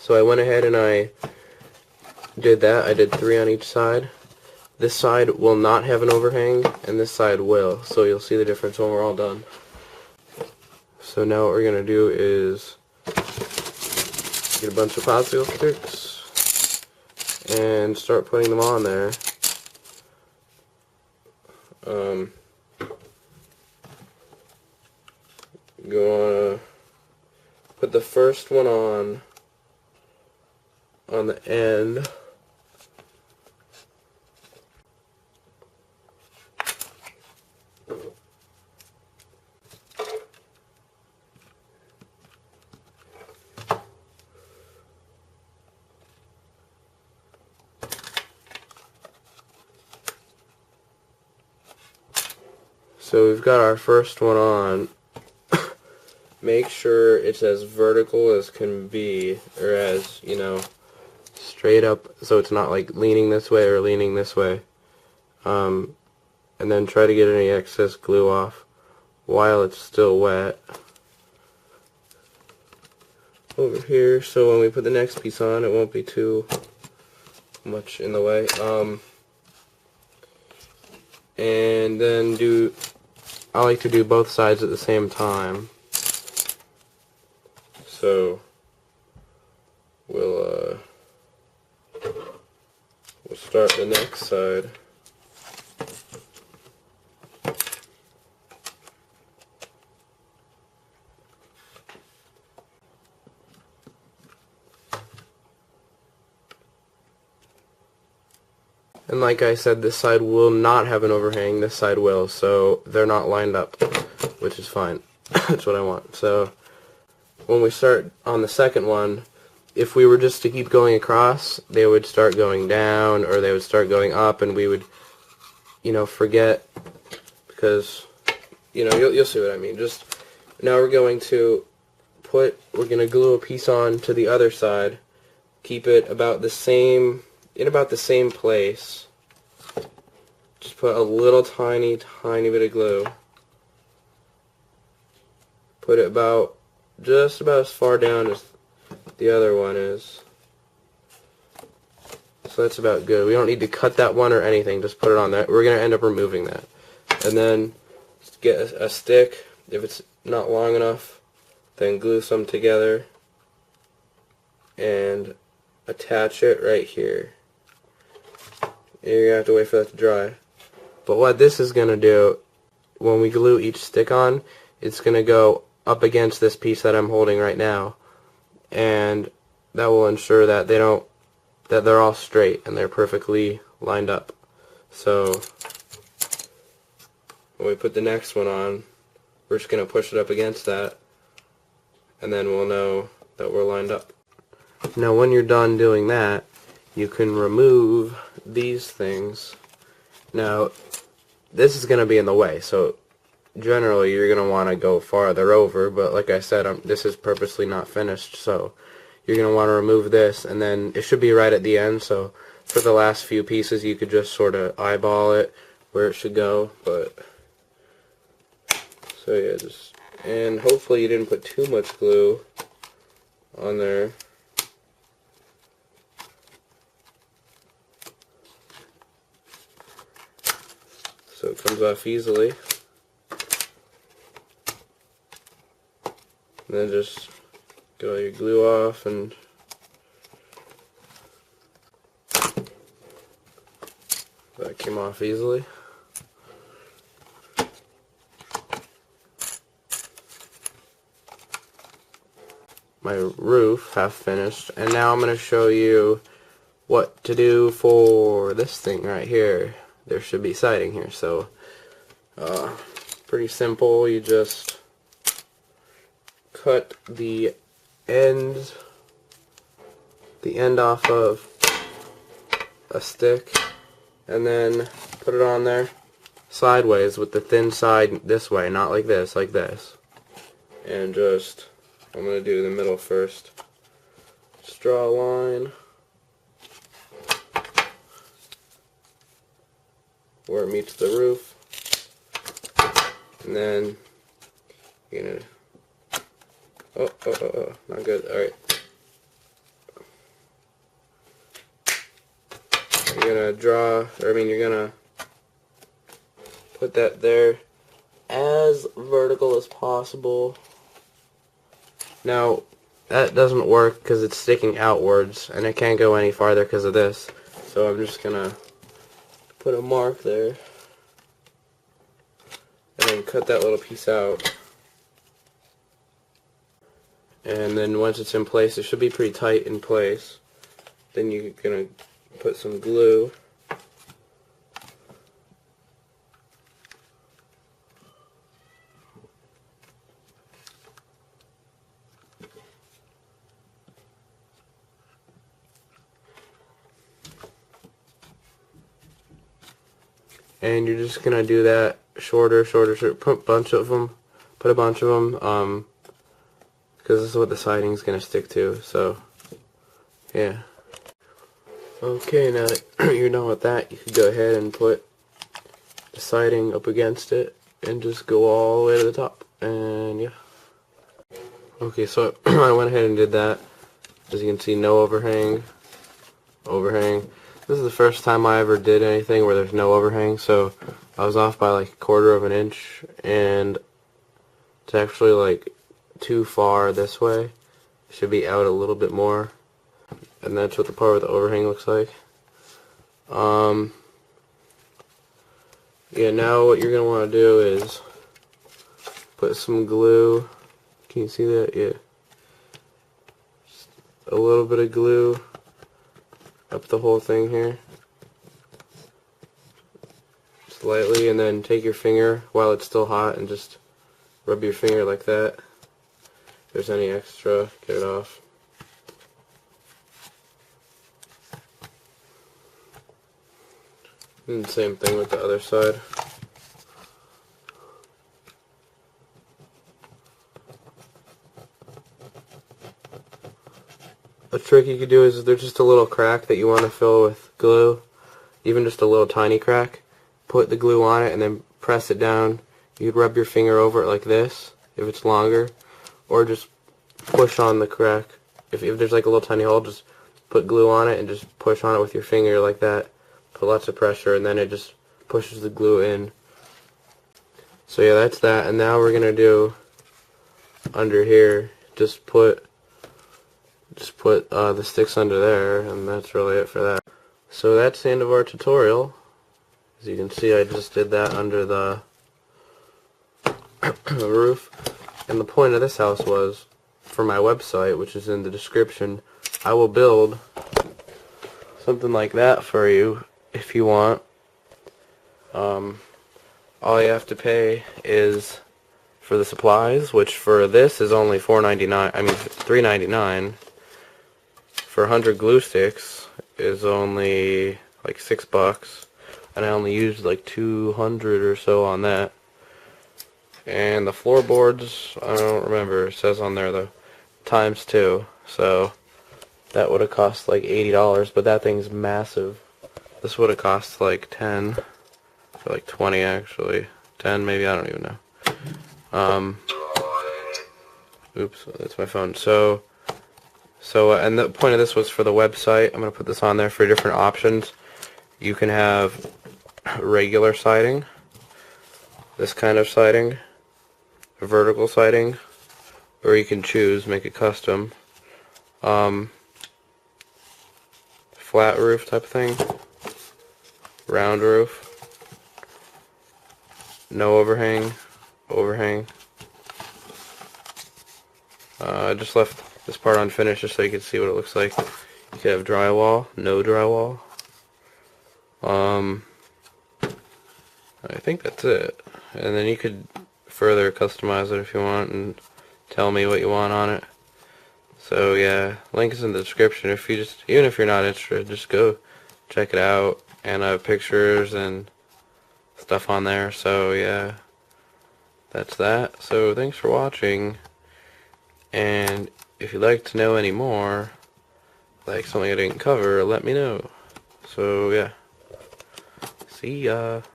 So I went ahead and I did that. I did 3 on each side. This side will not have an overhang, and this side will. So you'll see the difference when we're all done. So now what we're going to do is get a bunch of popsicle sticks and start putting them on there. You want to put the first one on the end. So we've got our first one on. Make sure it's as vertical as can be, or as, you know, straight up, so it's not like leaning this way or leaning this way. And then try to get any excess glue off while it's still wet over here, so when we put the next piece on it won't be too much in the way. And then I like to do both sides at the same time. So we'll start the next side. And like I said, this side will not have an overhang, this side will, so they're not lined up, which is fine. That's what I want. So when we start on the second one, if we were just to keep going across, they would start going down, or they would start going up, and we would, you know, forget, because, you know, you'll see what I mean. Just, now we're going to glue a piece on to the other side, keep it about the same, in about the same place. Just put a little tiny bit of glue. Put it just about as far down as the other one is. So that's about good. We don't need to cut that one or anything, just put it on there. We're going to end up removing that. And then get a stick. If it's not long enough, then glue some together and attach it right here. You're going to have to wait for that to dry. But what this is going to do, when we glue each stick on, it's going to go up against this piece that I'm holding right now, and that will ensure that they're all straight and they're perfectly lined up. So when we put the next one on, we're just going to push it up against that, and then we'll know that we're lined up. Now when you're done doing that, you can remove these things. Now this is going to be in the way, so generally you're going to want to go farther over, but like I said, this is purposely not finished, so you're going to want to remove this, and then it should be right at the end, so for the last few pieces you could just sort of eyeball it where it should go. But so yeah, and hopefully you didn't put too much glue on there. So it comes off easily. And then just get all your glue off, and that came off easily. My roof half finished, and now I'm going to show you what to do for this thing right here. There should be siding here, so pretty simple. You just cut the end off of a stick, and then put it on there sideways with the thin side this way, not like this, like this. And just, I'm going to do the middle first. Just draw a line where it meets the roof, and then you're gonna, oh, not good, alright. you're gonna put that there as vertical as possible. Now, that doesn't work because it's sticking outwards, and it can't go any farther because of this. So I'm just gonna put a mark there, and then cut that little piece out. And then once it's in place, it should be pretty tight in place. Then you're gonna put some glue. And you're just gonna do that shorter, put a bunch of them, because this is what the siding's gonna stick to. So, yeah. Okay, now that you're done with that, you can go ahead and put the siding up against it and just go all the way to the top. And yeah. Okay, so I went ahead and did that. As you can see, no overhang. This is the first time I ever did anything where there's no overhang, so I was off by like 1/4 of an inch, and it's actually like too far this way. It should be out a little bit more, and that's what the part with the overhang looks like. Yeah, now what you're going to want to do is put some glue. Can you see that? Yeah. Just a little bit of glue up the whole thing here. Just lightly, and then take your finger while it's still hot and just rub your finger like that. If there's any extra, get it off. And same thing with the other side. A trick you could do is, if there's just a little crack that you want to fill with glue, even just a little tiny crack, put the glue on it and then press it down. You'd rub your finger over it like this if it's longer, or just push on the crack. If there's like a little tiny hole, just put glue on it and just push on it with your finger like that. Put lots of pressure, and then it just pushes the glue in. So yeah, that's that. And now we're gonna do under here. Just put the sticks under there, and that's really it for that. So that's the end of our tutorial. As you can see, I just did that under the roof. And the point of this house was, for my website, which is in the description, I will build something like that for you if you want. All you have to pay is for the supplies, which for this is only $3.99. For 100 glue sticks is only like $6, and I only used like 200 or so on that. And the floorboards, I don't remember, it says on there though, ×2, so that would have cost like $80, but that thing's massive. This would have cost like 10, or like 20 actually, 10 maybe, I don't even know. Oops, that's my phone. So and the point of this was for the website. I'm going to put this on there for different options. You can have regular siding, this kind of siding, vertical siding, or you can choose, make it custom, flat roof type of thing, round roof, no overhang, I just left this part unfinished just so you can see what it looks like. You could have drywall, no drywall. I think that's it. And then you could further customize it if you want and tell me what you want on it. So yeah, link is in the description. Even if you're not interested, just go check it out. And I have pictures and stuff on there. So yeah, that's that. So thanks for watching. And if you'd like to know any more, like something I didn't cover, let me know. So yeah, see ya.